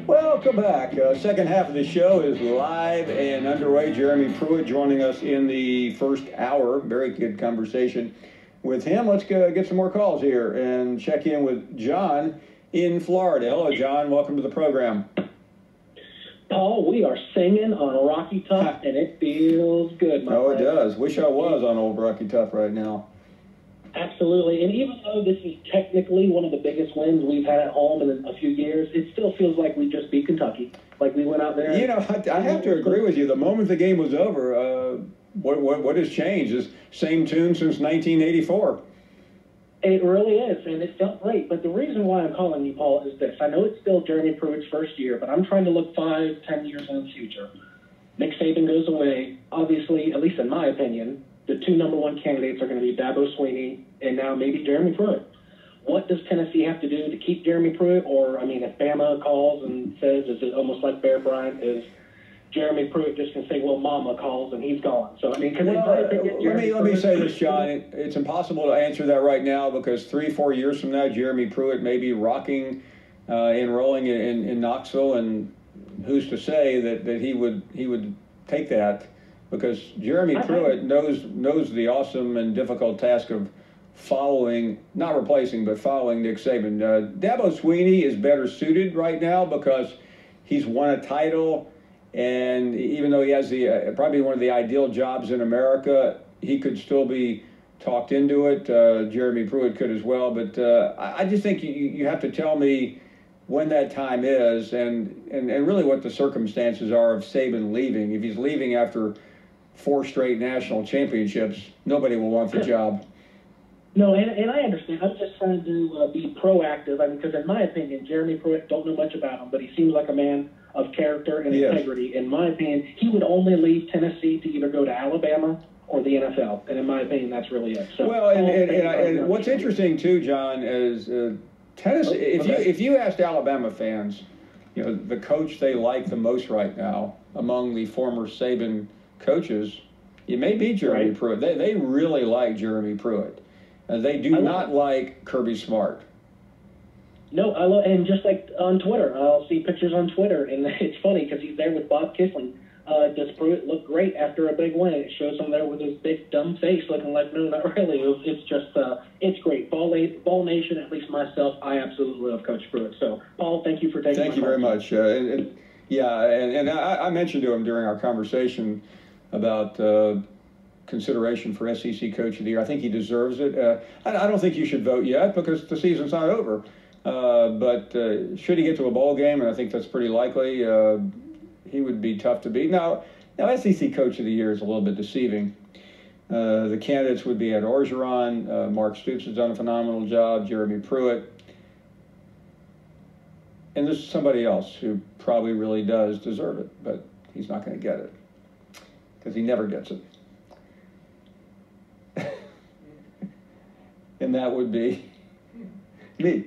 Welcome back. Second half of the show is live and underway. Jeremy Pruitt joining us in the first hour. Very good conversation with him. Let's get some more calls here and check in with John in Florida. Hello, John. Welcome to the program. Paul, we are singing on Rocky Top, and it feels good, my friend. Oh, it does. Wish I was on old Rocky Top right now. Absolutely. And even though this is technically one of the biggest wins we've had at home in a few years, it still feels like we just beat Kentucky. Like we went out there. You know, I have to agree with you. The moment the game was over, what has changed is same tune since 1984. It really is, and it felt great. But the reason why I'm calling you, Paul, is this. I know it's still Jeremy Pruitt's first year, but I'm trying to look 5, 10 years in the future. Nick Saban goes away. Obviously, at least in my opinion, the 2 #1 candidates are going to be Dabo Swinney and now maybe Jeremy Pruitt. What does Tennessee have to do to keep Jeremy Pruitt? Or, I mean, if Bama calls and says, is it almost like Bear Bryant, is Jeremy Pruitt just going to say, well, Mama calls and he's gone? So, I mean, let me say this, John. It's impossible to answer that right now because 3-4 years from now, Jeremy Pruitt may be rocking and rolling in Knoxville, and who's to say that he would take that? Because Jeremy Pruitt knows the awesome and difficult task of following, not replacing, but following Nick Saban. Dabo Swinney is better suited right now because he's won a title, and even though he has the probably one of the ideal jobs in America, he could still be talked into it. Jeremy Pruitt could as well, but I just think you have to tell me when that time is and really what the circumstances are of Saban leaving. If he's leaving after 4 straight national championships, nobody will want the job. No, and I understand. I'm just trying to be proactive. I mean, because in my opinion, Jeremy Pruitt, don't know much about him, but he seems like a man of character and integrity. In my opinion, he would only leave Tennessee to either go to Alabama or the NFL. And in my opinion, that's really it. So, well, and what's interesting too, John, is Tennessee. If you asked Alabama fans, you know, the coach they like the most right now among the former Saban coaches, it may be Jeremy Pruitt. They really like Jeremy Pruitt. They do not like Kirby Smart. No, I love, and just like on Twitter, I'll see pictures on Twitter, and it's funny because he's there with Bob Kissling. Does Pruitt look great after a big win? It shows him there with his big dumb face, looking like, no, not really. It's just, it's great. Ball Nation, at least myself, I absolutely love Coach Pruitt. So, Paul, thank you for taking. Thank you very much. And I mentioned to him during our conversation about consideration for SEC Coach of the Year. I think he deserves it. I don't think you should vote yet because the season's not over. But should he get to a bowl game, and I think that's pretty likely, he would be tough to beat. Now SEC Coach of the Year is a little bit deceiving. The candidates would be Ed Orgeron, Mark Stoops has done a phenomenal job, Jeremy Pruitt, and there's somebody else who probably really does deserve it, but he's not going to get it because he never gets it. And that would be me.